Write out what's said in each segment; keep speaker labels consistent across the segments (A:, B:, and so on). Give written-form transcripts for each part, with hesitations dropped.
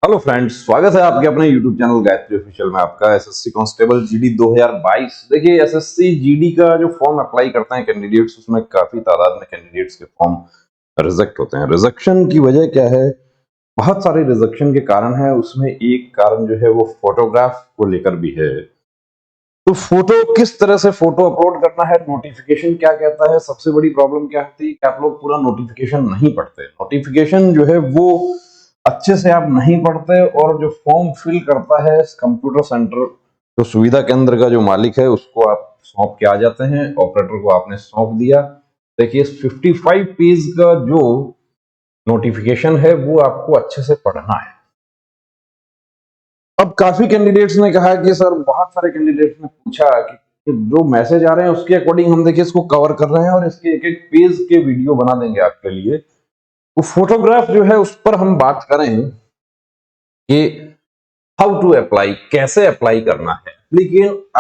A: Hello friends, स्वागत है आपके अपने यूट्यूब चैनल गायत्री ऑफिशियल में। आपका एसएससी कांस्टेबल जीडी 2022। देखिए, एसएससी जीडी का जो फॉर्म अप्लाई करते हैं कैंडिडेट्स, उसमें काफी तादाद में कैंडिडेट्स के फॉर्म रिजेक्ट होते हैं। रिजेक्शन की वजह क्या है? बहुत सारे रिजेक्शन के कारण है। उसमें एक कारण जो है वो फोटोग्राफ को लेकर भी है। तो फोटो किस तरह से फोटो अपलोड करना है, नोटिफिकेशन क्या कहता है, सबसे बड़ी प्रॉब्लम क्या होती है कि आप लोग पूरा नोटिफिकेशन नहीं पढ़ते। नोटिफिकेशन जो है वो अच्छे से आप नहीं पढ़ते, और जो फॉर्म फिल करता है कंप्यूटर सेंटर, तो सुविधा केंद्र का जो मालिक है उसको आप सौंप के आ जाते हैं। ऑपरेटर को आपने सौंप दिया। देखिए, 55 पेज का जो नोटिफिकेशन है वो आपको अच्छे से पढ़ना है। अब काफी कैंडिडेट्स ने कहा कि सर, बहुत सारे कैंडिडेट्स ने पूछा कि जो मैसेज आ रहे हैं उसके अकॉर्डिंग हम देखिए इसको कवर कर रहे हैं और इसके एक एक पेज के वीडियो बना देंगे आपके लिए। तो फोटोग्राफ जो है उस पर हम बात करें कि हाउ टू अप्लाई, कैसे अप्लाई करना है।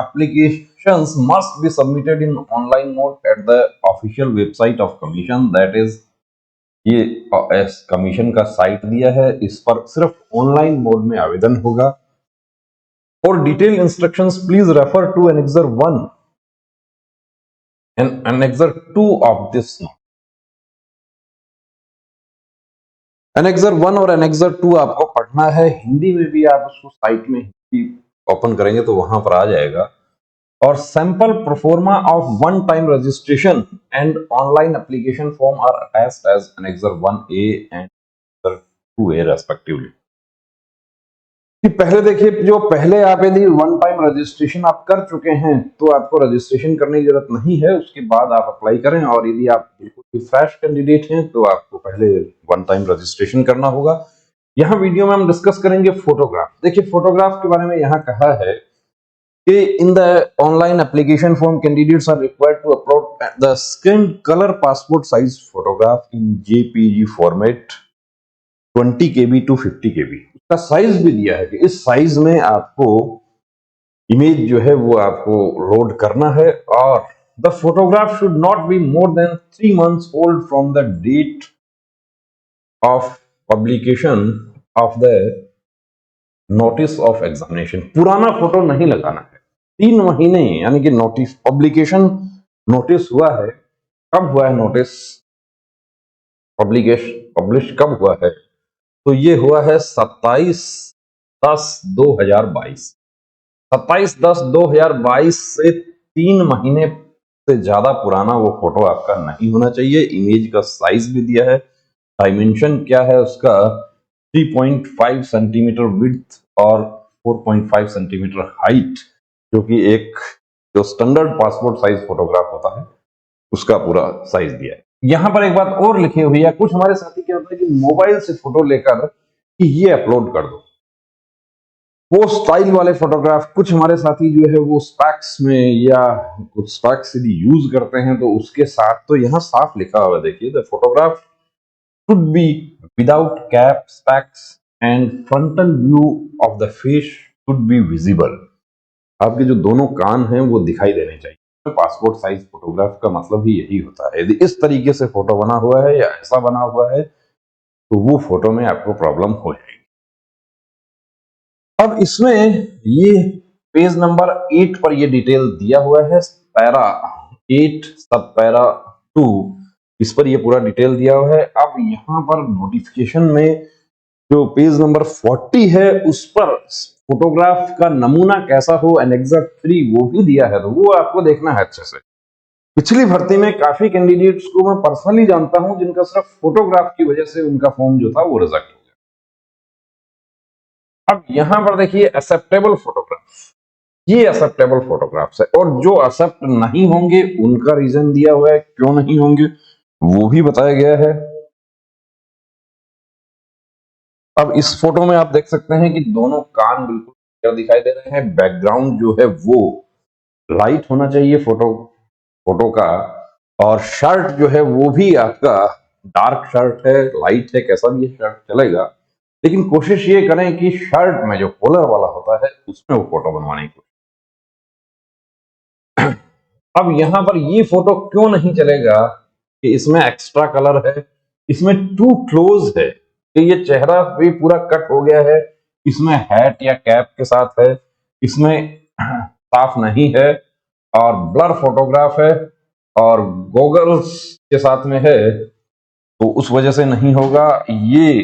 A: Applications must be submitted in online mode at the official website of commission, that is, ये कमीशन का साइट दिया है, इस पर सिर्फ ऑनलाइन मोड में आवेदन होगा। और detail instructions please refer to Annexure 1 and Annexure 2 of this. Annexure 1 और Annexure 2 आपको पढ़ना है। हिंदी में भी आप उसको साइट में ओपन करेंगे तो वहां पर आ जाएगा। और sample proforma of one time registration and online application form are attached as Annexure 1A and Annexure 2A respectively. कि पहले देखिए, जो पहले आप यदि वन टाइम रजिस्ट्रेशन आप कर चुके हैं तो आपको रजिस्ट्रेशन करने की जरूरत नहीं है, उसके बाद आप अप्लाई करें। और यदि आप बिल्कुल ही फ्रेश कैंडिडेट हैं तो आपको पहले वन टाइम रजिस्ट्रेशन करना होगा। यहाँ वीडियो में हम डिस्कस करेंगे फोटोग्राफ। देखिए, फोटोग्राफ के बारे में यहाँ कहा है कि in the online application form candidates are required to upload the scanned colour passport size photograph in JPG format 20 KB to 50 KB। उसका साइज भी दिया है कि इस साइज में आपको इमेज जो है वो आपको लोड करना है। और the photograph should not be more than 3 months old from the date of publication of the notice of examination. पुराना फोटो नहीं लगाना है। 3 महीने यानी कि नोटिस पब्लिकेशन, नोटिस हुआ है, कब हुआ है नोटिस पब्लिकेशन, पब्लिश कब हुआ है? तो ये हुआ है 27/10/2022। 27/10/2022 से 3 महीने से ज्यादा पुराना वो फोटो आपका नहीं होना चाहिए। इमेज का साइज भी दिया है, डायमेंशन क्या है उसका, 3.5 सेंटीमीटर विड्थ और 4.5 सेंटीमीटर हाइट, जो कि एक जो स्टैंडर्ड पासपोर्ट साइज फोटोग्राफ होता है उसका पूरा साइज दिया है। यहां पर एक बात और लिखी हुई है, कुछ हमारे साथी क्या होता है कि मोबाइल से फोटो लेकर कि ये अपलोड कर दो, वो स्टाइल वाले फोटोग्राफ। कुछ हमारे साथी जो है वो स्पैक्स में या कुछ स्पैक्स यदि यूज करते हैं तो उसके साथ, तो यहाँ साफ लिखा हुआ है, देखिए, the photograph should be without cap, specs and frontal view of the face should be visible. आपके जो दोनों कान हैं वो दिखाई देने चाहिए। तो पासपोर्ट साइज फोटोग्राफ का मतलब ही यही होता है। यदि इस तरीके से फोटो बना हुआ है या ऐसा बना हुआ है तो वो फोटो में आपको प्रॉब्लम हो जाएगी। अब इसमें ये पेज नंबर 8 पर ये डिटेल दिया हुआ है, पैरा 8 सब पैरा 2, इस पर ये पूरा डिटेल दिया हुआ है। अब यहाँ पर नोटिफिकेशन में जो पेज नंबर 40 है उस पर फोटोग्राफ का नमूना कैसा हो, Annexure 3 वो भी दिया है, तो वो आपको देखना है अच्छे से। पिछली भर्ती में काफी कैंडिडेट्स को मैं पर्सनली जानता हूं जिनका सिर्फ फोटोग्राफ की वजह से उनका फॉर्म जो था वो रिजेक्ट हो गया। अब यहां पर देखिए, एक्सेप्टेबल फोटोग्राफ, ये एक्सेप्टेबल फोटोग्राफ्स है, और जो एक्सेप्ट नहीं होंगे उनका रीजन दिया हुआ है, क्यों नहीं होंगे वो भी बताया गया है। अब इस फोटो में आप देख सकते हैं कि दोनों कान बिल्कुल क्लियर दिखाई दे रहे हैं। बैकग्राउंड जो है वो लाइट होना चाहिए फोटो का, और शर्ट जो है वो भी आपका डार्क शर्ट है, लाइट है, कैसा भी शर्ट चलेगा, लेकिन कोशिश ये करें कि शर्ट में जो कॉलर वाला होता है उसमें वो फोटो बनवाने की। अब यहां पर ये फोटो क्यों नहीं चलेगा कि इसमें एक्स्ट्रा कलर है, इसमें टू क्लोज है। कि ये चेहरा भी पूरा कट हो गया है, इसमें हैट या कैप के साथ है, इसमें साफ नहीं है और ब्लर फोटोग्राफ है और गॉगल्स के साथ में है, तो उस वजह से नहीं होगा। ये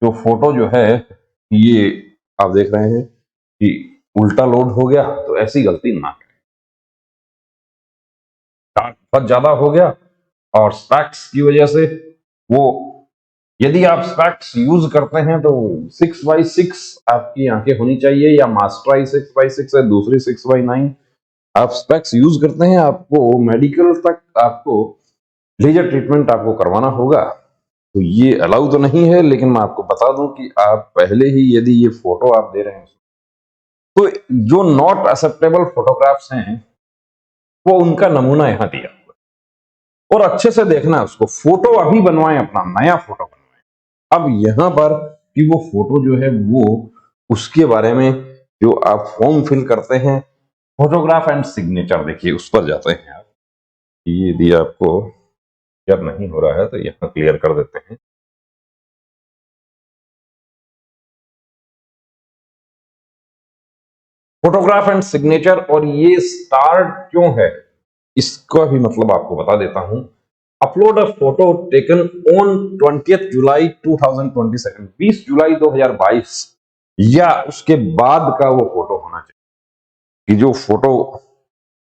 A: जो फोटो जो है ये आप देख रहे हैं कि उल्टा लोड हो गया, तो ऐसी गलती ना करें। डार्क बहुत ज्यादा हो गया और स्पैक्स की वजह से वो, यदि आप स्पैक्स यूज करते हैं तो 6x6 आपकी आंखें होनी चाहिए, या मास्टराई 6x6 है, दूसरी 6x9। आप स्पेक्स यूज करते हैं, आपको मेडिकल तक आपको लेजर ट्रीटमेंट आपको करवाना होगा, तो ये अलाउ तो नहीं है। लेकिन मैं आपको बता दूं कि आप पहले ही यदि ये फोटो आप दे रहे हैं तो जो नॉट एक्सेप्टेबल फोटोग्राफ्स हैं वो उनका नमूना यहां दिया हुआ है, और अच्छे से देखना उसको, फोटो अभी बनवाएं, अपना नया फोटो बनवाएं। अब यहां पर कि वो फोटो जो है वो उसके बारे में जो आप फॉर्म फिल करते हैं, फोटोग्राफ एंड सिग्नेचर, देखिए उस पर जाते हैं आप। ये यदि आपको क्लियर नहीं हो रहा है तो यहां क्लियर कर देते हैं। फोटोग्राफ एंड सिग्नेचर, और ये स्टार क्यों है इसका भी मतलब आपको बता देता हूं। Upload a photo taken on 20 जुलाई 2022, 20 जुलाई 2022 या उसके बाद का वो फोटो होना चाहिए। कि जो फोटो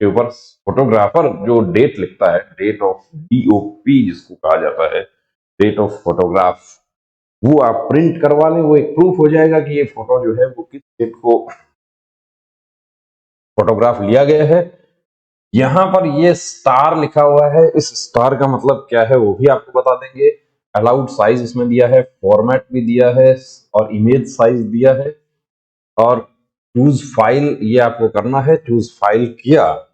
A: के ऊपर फोटोग्राफर जो डेट लिखता है, डेट ऑफ DOP जिसको कहा जाता है, डेट ऑफ फोटोग्राफ, वो आप प्रिंट करवा लें, वो एक प्रूफ हो जाएगा कि ये फोटो जो है वो किस डेट को फोटोग्राफ लिया गया है। यहां पर ये स्टार लिखा हुआ है, इस स्टार का मतलब क्या है वो भी आपको बता देंगे। अलाउड साइज इसमें दिया है, फॉर्मेट भी दिया है और इमेज साइज दिया है, और चूज फाइल ये आपको करना है, चूज फाइल किया।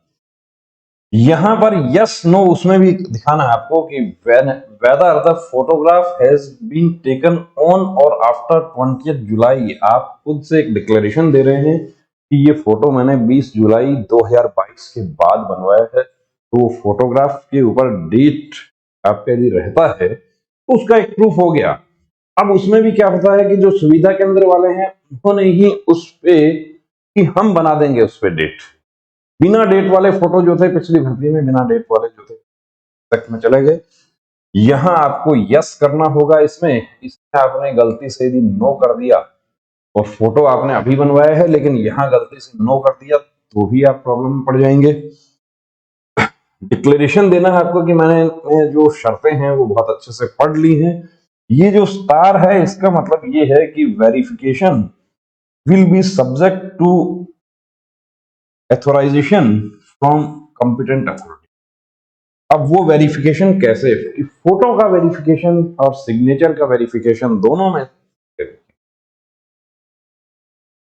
A: यहां पर यस नो उसमें भी दिखाना है आपको कि whether the photograph has been taken on or after 20 July. आप खुद से एक डिक्लेरेशन दे रहे हैं कि ये फोटो मैंने 20 जुलाई 2022 के बाद बनवाया है, तो फोटोग्राफ के ऊपर डेट आपका यदि रहता है तो उसका एक प्रूफ हो गया। अब उसमें भी क्या होता है कि जो सुविधा केंद्र वाले हैं उन्होंने ही उस पे कि हम बना देंगे उस पे डेट, बिना डेट वाले फोटो जो थे पिछली भर्ती में, बिना डेट वाले जो थे तक में चले गए। यहां आपको यस करना होगा। इसमें आपने गलती से यदि नो कर दिया और फोटो आपने अभी बनवाया है लेकिन यहां गलती से नो कर दिया तो भी आप प्रॉब्लम में पड़ जाएंगे। डिक्लेरेशन देना है आपको कि मैंने जो शर्तें हैं वो बहुत अच्छे से पढ़ ली हैं। ये जो स्टार है इसका मतलब ये है कि verification will be subject to authorization from competent authority. अब वो वेरिफिकेशन कैसे, कि फोटो का वेरिफिकेशन और सिग्नेचर का वेरिफिकेशन दोनों में।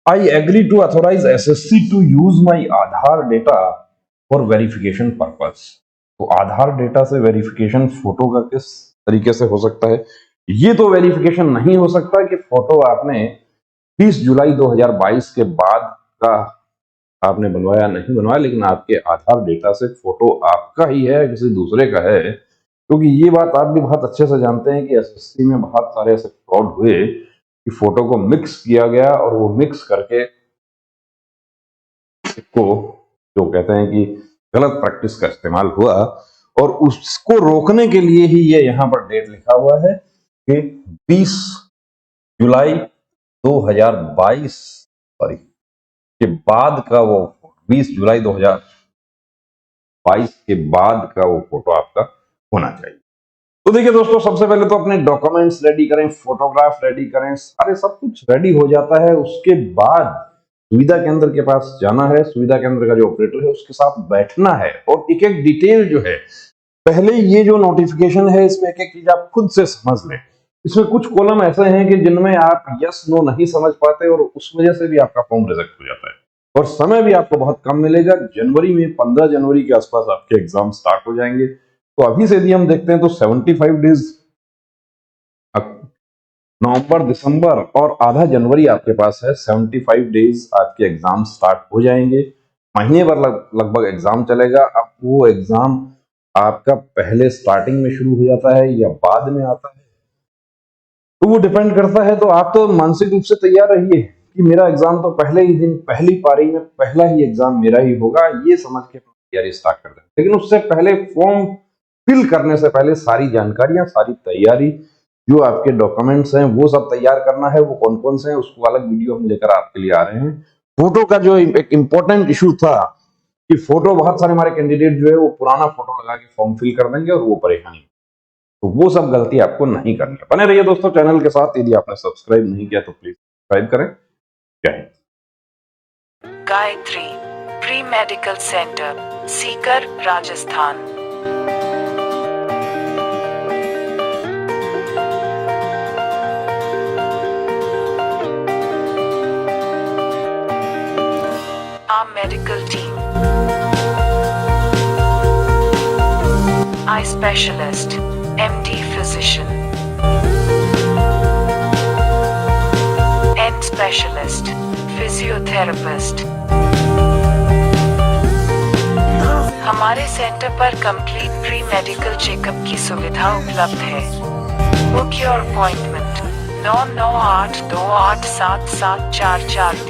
A: I agree to authorize SSC to use my Aadhaar data for verification purpose. तो आधार डेटा से वेरिफिकेशन फोटो का किस तरीके से हो सकता है? ये तो वेरिफिकेशन नहीं हो सकता कि फोटो आपने 20 जुलाई 2022 के बाद का आपने बनवाया नहीं बनवाया, लेकिन आपके आधार डेटा से फोटो आपका ही है, किसी दूसरे का है। क्योंकि ये बात आप भी बहुत अच्छे से जानते हैं कि SSC में बहुत सारे ऐसे फ्रॉड हुए कि फोटो को मिक्स किया गया और वो मिक्स करके को जो कहते हैं कि गलत प्रैक्टिस का इस्तेमाल हुआ, और उसको रोकने के लिए ही ये यहाँ पर डेट लिखा हुआ है कि 20 जुलाई 2022 सॉरी के बाद का वो 20 जुलाई 2022 के बाद का वो फोटो आपका होना चाहिए। तो देखिए दोस्तों, सबसे पहले तो अपने डॉक्यूमेंट्स रेडी करें, फोटोग्राफ रेडी करें, सारे सब कुछ रेडी हो जाता है। उसके बाद सुविधा केंद्र के पास जाना है, सुविधा केंद्र का जो ऑपरेटर है उसके साथ बैठना है, और एक एक डिटेल जो है, पहले ये जो नोटिफिकेशन है इसमें एक एक चीज आप खुद से समझ लें। इसमें कुछ कॉलम ऐसे हैं कि जिनमें आप यस नो नहीं समझ पाते और उस वजह से भी आपका फॉर्म रिजेक्ट हो जाता है, और समय भी आपको बहुत कम मिलेगा। जनवरी में 15 जनवरी के आसपास आपके एग्जाम स्टार्ट हो जाएंगे। तो अभी से यदि हम देखते हैं तो 75 डेज, नवंबर दिसंबर और आधा जनवरी आपके पास है, 75 डेज आपके एग्जाम स्टार्ट हो जाएंगे। महीने भर लगभग एग्जाम चलेगा। अब वो एग्जाम आपका पहले स्टार्टिंग में शुरू हो जाता है या बाद में आता है, तो वो डिपेंड करता है। तो आप तो मानसिक रूप से तैयार रहिए कि मेरा एग्जाम तो पहले ही दिन, पहली पारी में पहला ही एग्जाम मेरा ही होगा, ये समझ के तैयारी स्टार्ट कर दें। लेकिन उससे पहले फॉर्म फिल करने से पहले सारी जानकारियां, सारी तैयारी, जो आपके डॉक्यूमेंट्स हैं वो सब तैयार करना है। वो कौन कौन से हैं उसको अलग वीडियो हम लेकर आपके लिए आ रहे हैं। फोटो का जो एक इम्पोर्टेंट इशू था कि फोटो, बहुत सारे हमारे कैंडिडेट जो है वो पुराना फोटो लगा के फॉर्म फिल कर देंगे और वो परेशानी, तो वो सब गलती आपको नहीं करनी है। बने रहिए दोस्तों चैनल के साथ। यदि आपने सब्सक्राइब नहीं किया तो प्लीज सब्सक्राइब करें। जय Hind.
B: Gayatri pre medical centre, Sikar, Rajasthan. Our medical team: eye specialist, MD physician, end specialist, physiotherapist। हमारे सेंटर पर कंप्लीट प्री मेडिकल चेकअप की सुविधा उपलब्ध है। Book your appointment 9982877443।